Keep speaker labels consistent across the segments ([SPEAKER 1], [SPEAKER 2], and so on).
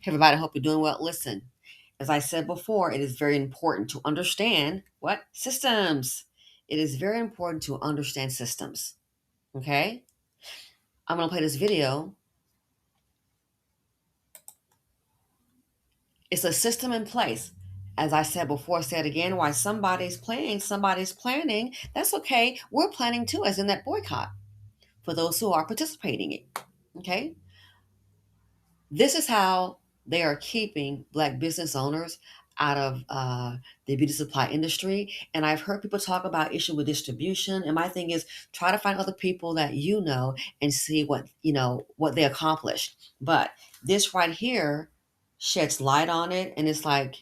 [SPEAKER 1] Hey everybody, I hope you're doing well. Listen, as I said before, it is very important to understand what systems. It is very important to understand systems. Okay? I'm gonna play this video. It's a system in place. As I said before, say it again, why somebody's playing, somebody's planning. That's okay. We're planning too, as in that boycott for those who are participating in. Okay? This is how they are keeping Black business owners out of the beauty supply industry. And I've heard people talk about issue with distribution. And my thing is try to find other people that you know and see what they accomplished. But this right here sheds light on it, and it's like,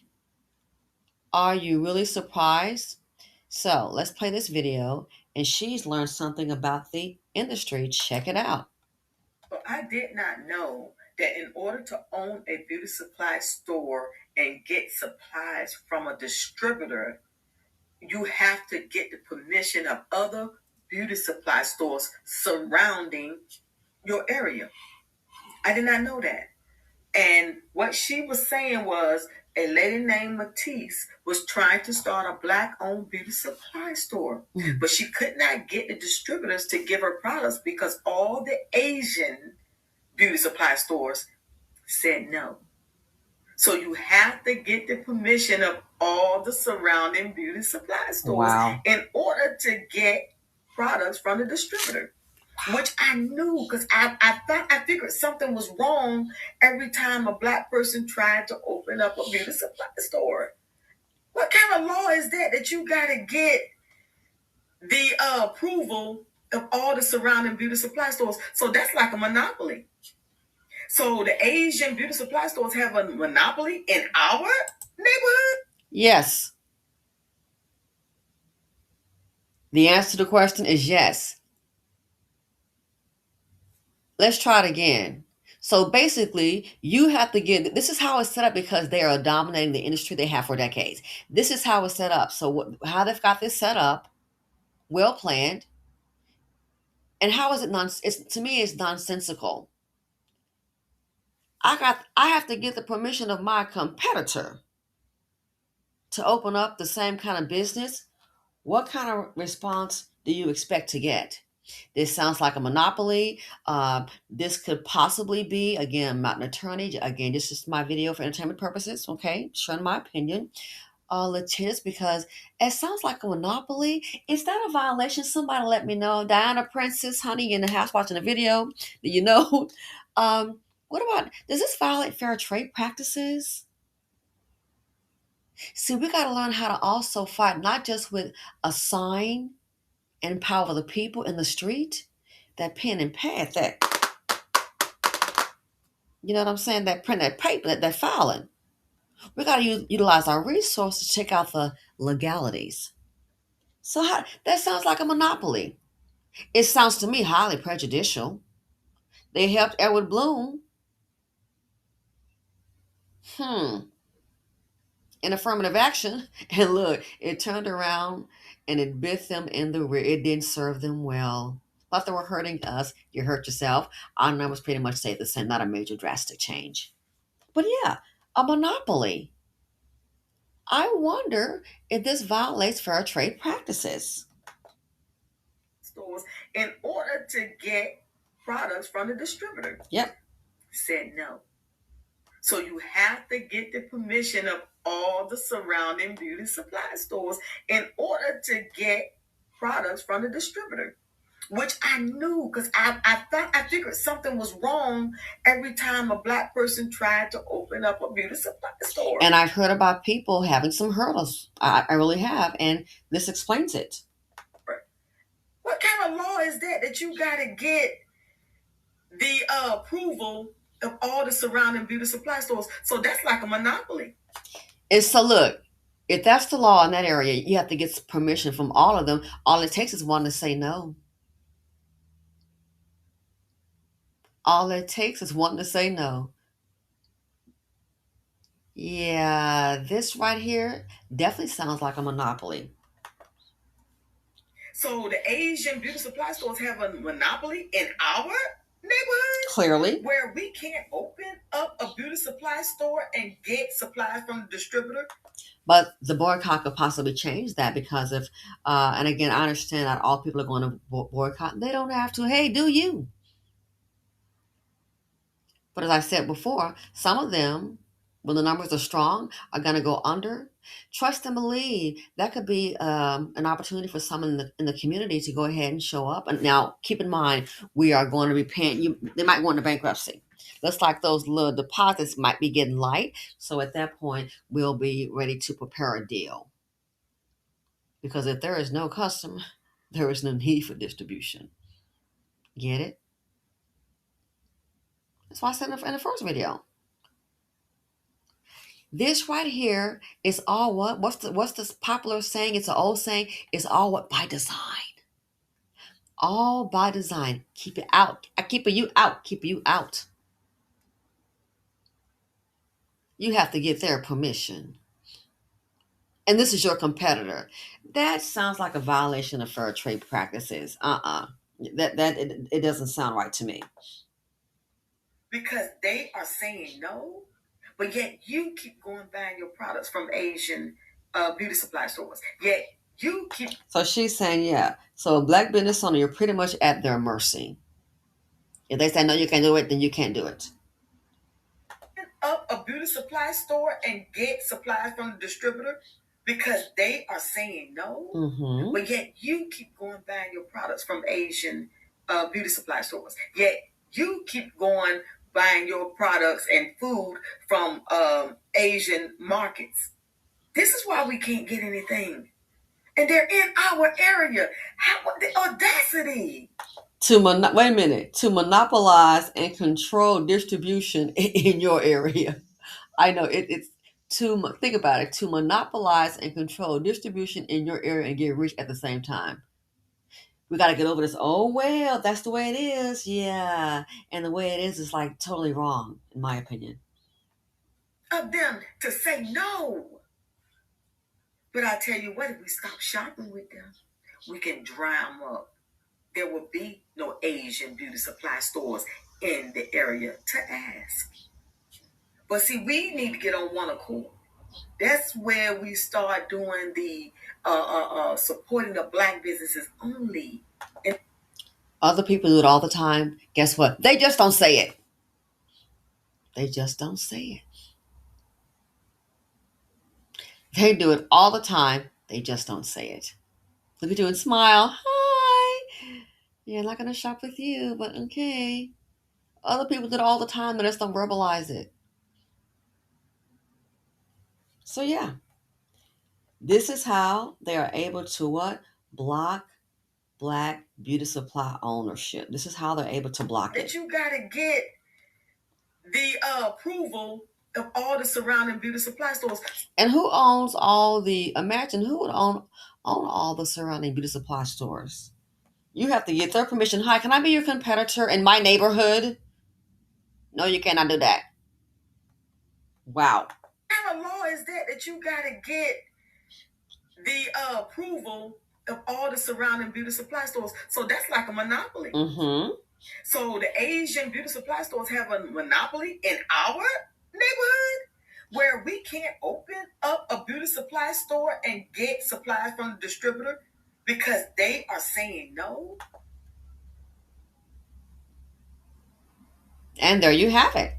[SPEAKER 1] are you really surprised? So let's play this video, and she's learned something about the industry. Check it out.
[SPEAKER 2] So I did not know that in order to own a beauty supply store and get supplies from a distributor, you have to get the permission of other beauty supply stores surrounding your area. I did not know that. And what she was saying was a lady named Matisse was trying to start a Black owned beauty supply store, but she could not get the distributors to give her products because all the Asian beauty supply stores said no. So you have to get the permission of all the surrounding beauty supply stores
[SPEAKER 1] Wow.
[SPEAKER 2] in order to get products from the distributor. Which I knew because I figured something was wrong every time a Black person tried to open up a beauty supply store. What kind of law is that you got to get the approval of all the surrounding beauty supply stores? So that's like a monopoly. So the Asian beauty supply stores have a monopoly in our neighborhood?
[SPEAKER 1] Yes. The answer to the question is yes. Let's try it again. So basically, you have to get this is how it's set up because they are dominating the industry they have for decades. This is how it's set up. So, how they've got this set up, well planned, and how is it It's to me, it's nonsensical. I have to get the permission of my competitor to open up the same kind of business. What kind of response do you expect to get? This sounds like a monopoly. This could possibly be, again, I'm not an attorney. Again, this is my video for entertainment purposes, okay? Showing my opinion. Litigious because it sounds like a monopoly. Is that a violation? Somebody let me know. Diana Princess, honey, in the house watching the video. Do you know? What about, does this violate fair trade practices? See, we got to learn how to also fight, not just with a sign and empower the people in the street, that pen and pad, that, you know what I'm saying, that print, that paper, that filing. We got to utilize our resources to check out the legalities. So that sounds like a monopoly. It sounds to me highly prejudicial. They helped Edward Bloom, in affirmative action, and look, it turned around and it bit them in the rear. It didn't serve them well. Thought they were hurting us. You hurt yourself. Our numbers pretty much stay the same, not a major drastic change. But yeah, a monopoly. I wonder if this violates fair trade practices.
[SPEAKER 2] Stores in order to get products from the distributor.
[SPEAKER 1] Yep.
[SPEAKER 2] Said no. So you have to get the permission of all the surrounding beauty supply stores in order to get products from the distributor. Which I knew because I figured something was wrong every time a Black person tried to open up a beauty supply store.
[SPEAKER 1] And I've heard about people having some hurdles. I really have. And this explains it.
[SPEAKER 2] What kind of law is that you got to get the approval of all the surrounding beauty supply stores? So that's like a monopoly.
[SPEAKER 1] And so look, if that's the law in that area, you have to get permission from all of them. All it takes is one to say no. All it takes is one to say no. Yeah, this right here definitely sounds like a monopoly.
[SPEAKER 2] So the Asian beauty supply stores have a monopoly in our neighborhood
[SPEAKER 1] Clearly.
[SPEAKER 2] where we can't open up a beauty supply store and get supplies from the distributor.
[SPEAKER 1] But the boycott could possibly change that because if, and again, I understand that all people are going to boycott. They don't have to. Hey, do you? But as I said before, some of them, when the numbers are strong, are going to go under. Trust and believe. That could be an opportunity for some in the community to go ahead and show up. And now, keep in mind, we are going to be paying you. They might go into bankruptcy. Looks like those little deposits might be getting light. So at that point, we'll be ready to prepare a deal. Because if there is no customer, there is no need for distribution. Get it? That's why I said in the first video. This right here is all what? What's this popular saying? It's an old saying. It's all what? By design. All by design. Keep it out. I keep you out. Keep you out. You have to get their permission. And this is your competitor. That sounds like a violation of fair trade practices. It doesn't sound right to me.
[SPEAKER 2] Because they are saying no, but yet you keep going buying your products from Asian beauty supply stores. Yet you keep
[SPEAKER 1] So she's saying, yeah. So a black business owner, you're pretty much at their mercy. If they say no, you can't do it, then you can't do it.
[SPEAKER 2] up a beauty supply store and get supplies from the distributor because they are saying no, but yet you keep going buying your products from Asian beauty supply stores. Yet you keep going buying your products and food from Asian markets. This is why we can't get anything. And they're in our area. How the audacity?
[SPEAKER 1] Wait a minute, to monopolize and control distribution in your area. I know it's think about it, to monopolize and control distribution in your area and get rich at the same time. We got to get over this. Oh well, that's the way it is. Yeah, and the way it is like totally wrong in my opinion.
[SPEAKER 2] Of them to say no. But I tell you what, if we stop shopping with them, we can dry them up. There will be no Asian beauty supply stores in the area to ask. But see, we need to get on one accord. That's where we start doing the supporting the black businesses only. And
[SPEAKER 1] Other people do it all the time. Guess what? They just don't say it. They just don't say it. They do it all the time. They just don't say it. Look at you and smile. Hi. Yeah, I'm not gonna shop with you, but okay. Other people do it all the time. They just don't verbalize it. So yeah, this is how they are able to what? Block black beauty supply ownership. This is how they're able to block
[SPEAKER 2] that
[SPEAKER 1] it.
[SPEAKER 2] you got to get the approval of all the surrounding beauty supply stores.
[SPEAKER 1] And who owns all the? Imagine who would own all the surrounding beauty supply stores. You have to get their permission. Hi, can I be your competitor in my neighborhood? No, you cannot do that. Wow.
[SPEAKER 2] What kind of law is that you got to get the approval of all the surrounding beauty supply stores? So that's like a monopoly. So the Asian beauty supply stores have a monopoly in our neighborhood where we can't open up a beauty supply store and get supplies from the distributor because they are saying no.
[SPEAKER 1] And there you have it.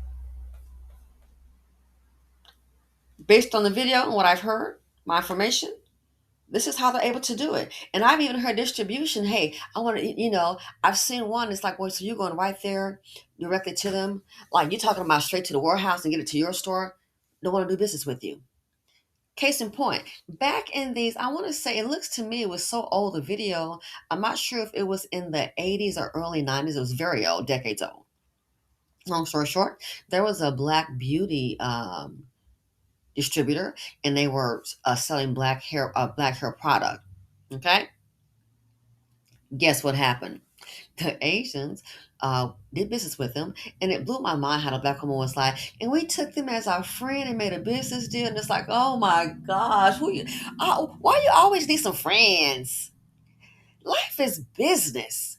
[SPEAKER 1] Based on the video and what I've heard, my information, this is how they're able to do it. And I've even heard distribution. Hey, I want to, I've seen one. It's like, well, so you're going right there directly to them. Like you're talking about straight to the warehouse and get it to your store. Don't want to do business with you. Case in point, back in these, I want to say, it looks to me it was so old, the video. I'm not sure if it was in the 80s or early 90s. It was very old, decades old. Long story short, there was a black beauty distributor, and they were selling black hair product. Okay, guess what happened? The Asians did business with them, and it blew my mind how the black woman was like, and we took them as our friend and made a business deal, and it's like, oh my gosh, why you always need some friends? Life is business.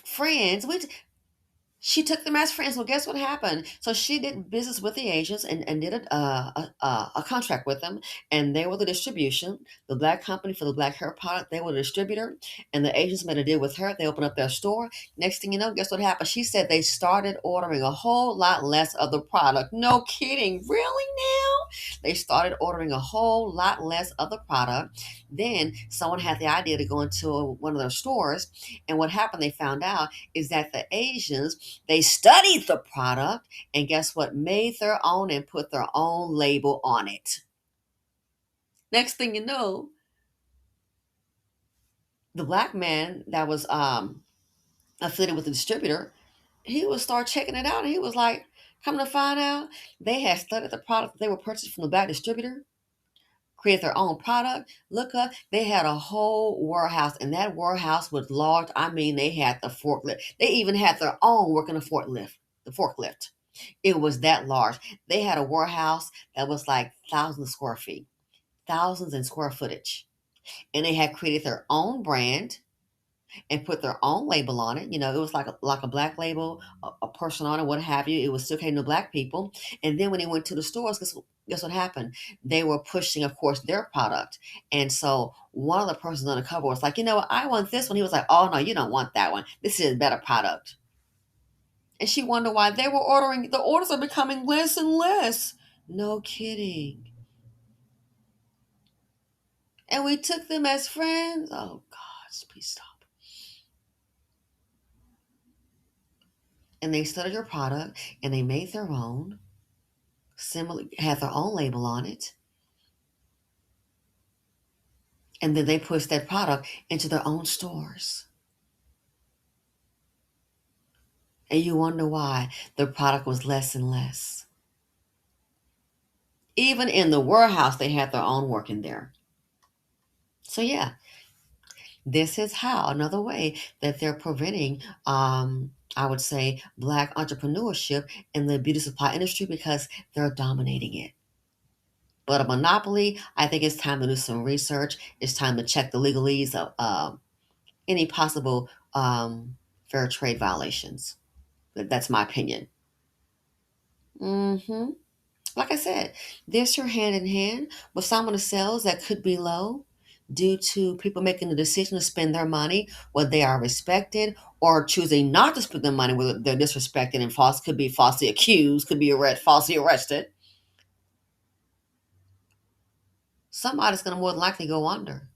[SPEAKER 1] friends. She took them as friends. Well, guess what happened? So she did business with the agents and did a contract with them, and they were the distribution. The black company for the black hair product, they were the distributor, and the agents made a deal with her. They opened up their store. Next thing you know, guess what happened? She said they started ordering a whole lot less of the product. No kidding, really now? They started ordering a whole lot less of the product. Then someone had the idea to go into one of their stores, and what happened? They found out is that the Asians, they studied the product and guess what? Made their own and put their own label on it. Next thing you know, the black man that was affiliated with the distributor, he would start checking it out and he was like, come to find out, they had studied the product that they were purchasing from the black distributor, create their own product. Look up, they had a whole warehouse, and that warehouse was large. I mean, they had the forklift. They even had their own working the forklift. The forklift. It was that large. They had a warehouse that was like thousands of square feet, thousands in square footage, and they had created their own brand and put their own label on it. You know, it was like a black label, a person on it, what have you. It was still catering to black people. And then when they went to the stores, guess what happened? They were pushing, of course, their product. And so one of the persons on the cover was like, you know what, I want this one. He was like, oh no, you don't want that one. This is a better product. And she wondered why they were ordering. The orders are becoming less and less. No kidding. And we took them as friends. Oh God, please stop. And they studied your product and they made their own, similar, had their own label on it, and then they pushed that product into their own stores. And you wonder why the product was less and less. Even in the warehouse, they had their own work in there. So yeah, this is how another way that they're preventing, I would say, black entrepreneurship in the beauty supply industry because they're dominating it. But a monopoly, I think it's time to do some research. It's time to check the legalese of any possible fair trade violations. That's my opinion. hmm Like I said, this are hand in hand with some of the sales that could be low due to people making the decision to spend their money whether they are respected or choosing not to spend their money whether they're disrespected and false could be falsely accused, could be falsely arrested. Somebody's going to more than likely go under.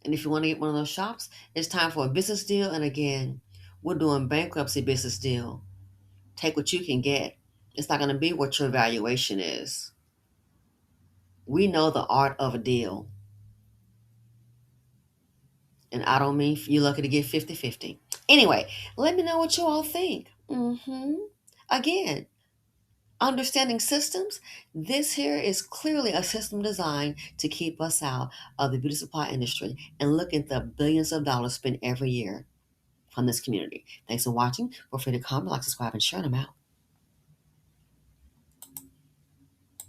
[SPEAKER 1] And if you want to get one of those shops, it's time for a business deal. And again, we're doing bankruptcy business deal. Take what you can get. It's not going to be what your valuation is. We know the art of a deal. And I don't mean you're lucky to get 50-50. Anyway, let me know what you all think. Again, understanding systems, this here is clearly a system designed to keep us out of the beauty supply industry and look at the billions of dollars spent every year from this community. Thanks for watching. Feel free to comment, like, subscribe, and share them out.